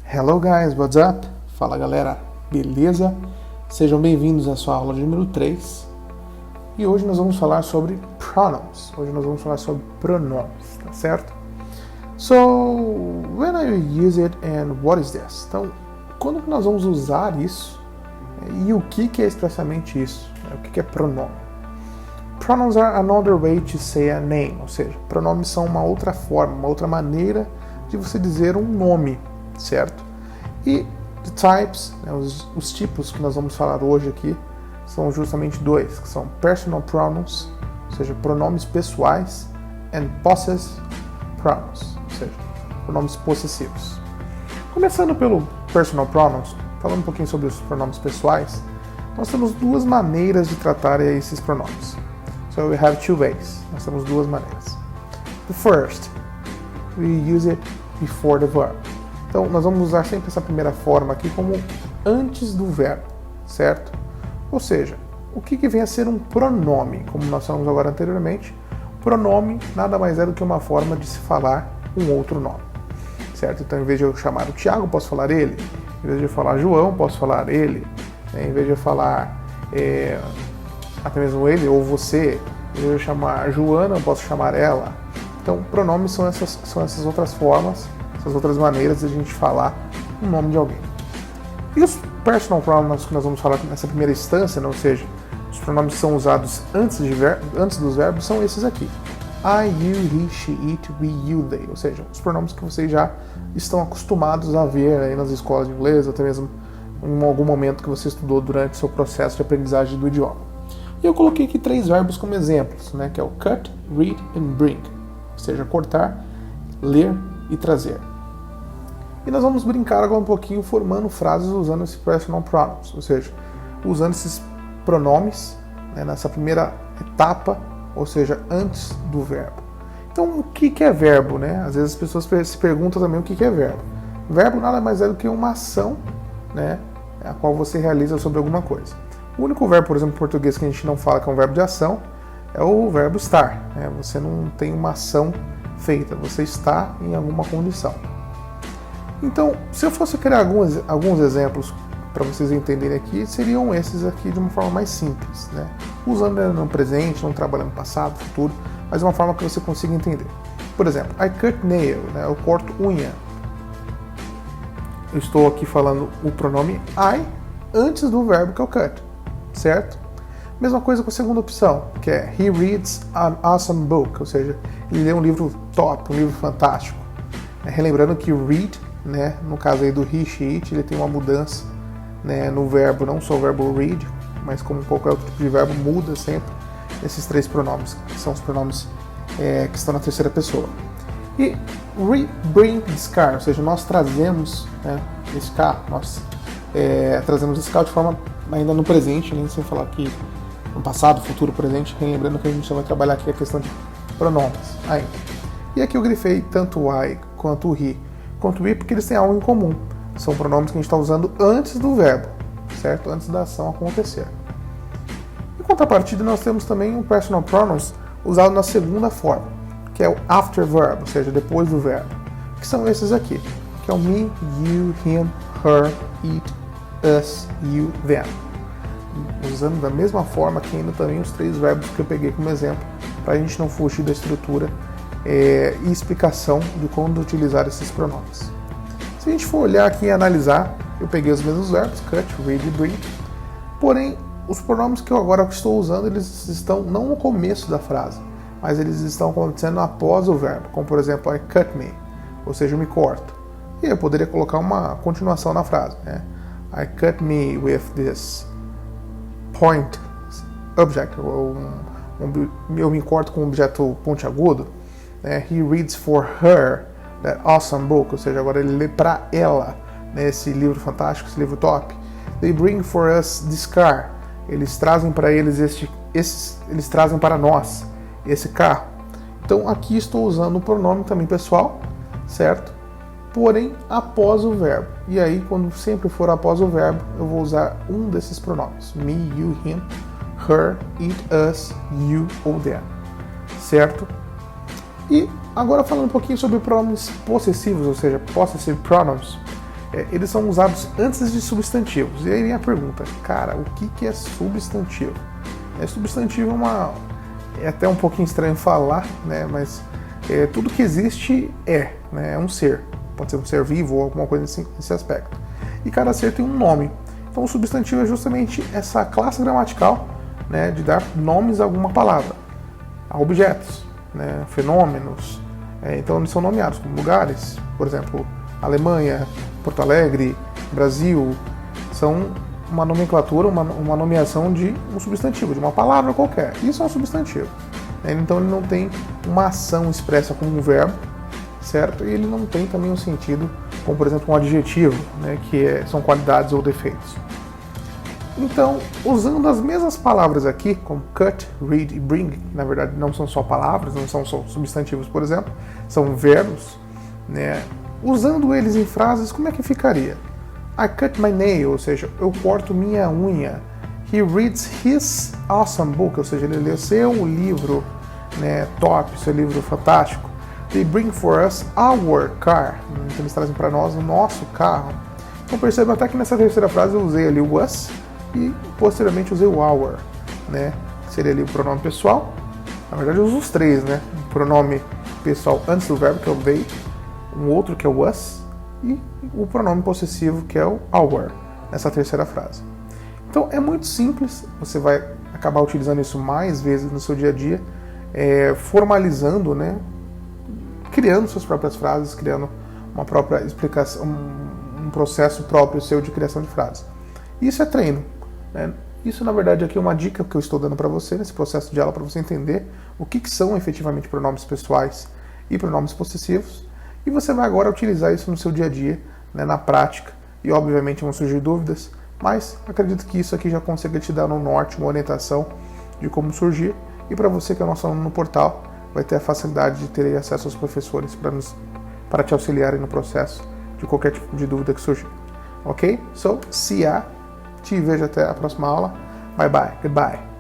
Hello guys, what's up? Fala galera, beleza? Sejam bem-vindos à sua aula de número 3. E hoje nós vamos falar sobre pronouns. Hoje nós vamos falar sobre pronomes, tá certo? So, when I use it and what is this? Então, quando que nós vamos usar isso? E o que é expressamente isso? O que é pronome? Pronouns are another way to say a name, ou seja, pronomes são uma outra forma, uma outra maneira de você dizer um nome, certo? E the types, né, os tipos que nós vamos falar hoje aqui, são justamente dois, que são personal pronouns, ou seja, pronomes pessoais, and possessive pronouns, ou seja, pronomes possessivos. Começando pelo personal pronouns, falando um pouquinho sobre os pronomes pessoais, nós temos duas maneiras de tratar esses pronomes. So we have two ways. Nós temos duas maneiras. The first, we use it before the verb. Então, nós vamos usar sempre essa primeira forma aqui como antes do verbo, certo? Ou seja, o que vem a ser um pronome, como nós falamos agora anteriormente? Pronome nada mais é do que uma forma de se falar um outro nome, certo? Então, em vez de eu chamar o Tiago, eu posso falar ele. Em vez de eu falar João, eu posso falar ele. Em vez de eu falar até mesmo ele ou você, em vez de eu chamar Joana, eu posso chamar ela. Então, pronomes são essas outras formas, essas outras maneiras de a gente falar o nome de alguém. E os personal pronouns que nós vamos falar nessa primeira instância, né, ou seja, os pronomes que são usados antes dos verbos, são esses aqui. I, you, he, she, it, we, you, they. Ou seja, os pronomes que vocês já estão acostumados a ver aí nas escolas de inglês, até mesmo em algum momento que você estudou durante o seu processo de aprendizagem do idioma. E eu coloquei aqui 3 verbos como exemplos, né, que é o cut, read and bring. Ou seja, cortar, ler e trazer. E nós vamos brincar agora um pouquinho formando frases usando esse personal pronouns, ou seja, usando esses pronomes, né, nessa primeira etapa, ou seja, antes do verbo. Então, o que é verbo, né? Às vezes as pessoas se perguntam também o que é verbo. Verbo nada mais é do que uma ação, né, a qual você realiza sobre alguma coisa. O único verbo, por exemplo, em português que a gente não fala que é um verbo de ação é o verbo estar, né? Você não tem uma ação feita, você está em alguma condição. Então, se eu fosse criar alguns exemplos para vocês entenderem aqui, seriam esses aqui de uma forma mais simples, né? Usando no presente, não trabalhando no passado, futuro, mas de uma forma que você consiga entender. Por exemplo, I cut nail, né? Eu corto unha. Eu estou aqui falando o pronome I antes do verbo que é o cut, certo? Mesma coisa com a segunda opção, que é he reads an awesome book, ou seja, ele lê um livro top, um livro fantástico. Relembrando que read, né, no caso aí do he, she, it, ele tem uma mudança, né, no verbo, não só o verbo read, mas como qualquer outro tipo de verbo, muda sempre esses 3 pronomes, que são os pronomes que estão na terceira pessoa. E we bring this car, ou seja, nós trazemos, né, esse carro, nós trazemos esse carro de forma ainda no presente, nem sem falar aqui no passado, futuro, presente, lembrando que a gente só vai trabalhar aqui a questão de pronomes ainda. E aqui eu grifei tanto o I quanto o he, quanto o it, porque eles têm algo em comum. São pronomes que a gente está usando antes do verbo, certo? Antes da ação acontecer. Em contrapartida, nós temos também um personal pronouns usado na segunda forma, que é o after verb, ou seja, depois do verbo, que são esses aqui, que é o me, you, him, her, it, us, you, them. Usando da mesma forma que ainda também os 3 verbos que eu peguei como exemplo, para a gente não fugir da estrutura e explicação de como utilizar esses pronomes. Se a gente for olhar aqui e analisar, eu peguei os mesmos verbos, cut, read e bring, porém, os pronomes que eu agora estou usando, eles estão não no começo da frase, mas eles estão acontecendo após o verbo, como por exemplo, I cut me, ou seja, eu me corto. E eu poderia colocar uma continuação na frase, né? I cut me with this point object, eu me corto com um objeto pontiagudo. He reads for her that awesome book, ou seja, agora ele lê para ela, né, esse livro fantástico, esse livro top. They bring for us this car, eles trazem para eles eles trazem para nós esse carro. Então aqui estou usando o pronome também pessoal, certo? Porém após o verbo. E aí, quando sempre for após o verbo, eu vou usar um desses pronomes: me, you, him, her, it, us, you ou them, certo? E agora falando um pouquinho sobre pronomes possessivos, ou seja, possessive pronouns, eles são usados antes de substantivos. E aí vem a pergunta, cara, o que é substantivo? Substantivo é até um pouquinho estranho falar, né, mas tudo que existe né, é um ser. Pode ser um ser vivo ou alguma coisa assim, nesse aspecto. E cada ser tem um nome. Então o substantivo é justamente essa classe gramatical, né, de dar nomes a alguma palavra, a objetos, né, fenômenos. Então eles são nomeados como lugares, por exemplo, Alemanha, Porto Alegre, Brasil, são uma nomenclatura, uma nomeação de um substantivo, de uma palavra qualquer. Isso é um substantivo. Então ele não tem uma ação expressa como um verbo, certo? E ele não tem também um sentido como, por exemplo, um adjetivo, né, que são qualidades ou defeitos. Então, usando as mesmas palavras aqui, como cut, read e bring, que na verdade não são só palavras, não são só substantivos, por exemplo, são verbos, né? Usando eles em frases, como é que ficaria? I cut my nail, ou seja, eu corto minha unha. He reads his awesome book, ou seja, ele lê seu livro, né, top, seu livro fantástico. They bring for us our car, então eles trazem para nós o nosso carro. Então perceba até que nessa terceira frase eu usei ali o us e posteriormente usei o our, né, que seria ali o pronome pessoal. Na verdade eu uso os três, né, o pronome pessoal antes do verbo, que é o they, um outro que é o us, e o pronome possessivo, que é o our, nessa terceira frase. Então é muito simples, você vai acabar utilizando isso mais vezes no seu dia a dia, formalizando, né, criando suas próprias frases, criando uma própria explicação, um processo próprio seu de criação de frases. Isso é treino, né? Isso, na verdade, aqui é uma dica que eu estou dando para você nesse processo de aula, para você entender o que são efetivamente pronomes pessoais e pronomes possessivos. E você vai agora utilizar isso no seu dia a dia, né, na prática, e obviamente vão surgir dúvidas, mas acredito que isso aqui já consiga te dar um norte, uma orientação de como surgir, e para você que é nosso aluno no portal, vai ter a facilidade de ter acesso aos professores para te auxiliarem no processo de qualquer tipo de dúvida que surgir. Ok? So, see ya, te vejo até a próxima aula. Bye bye, goodbye.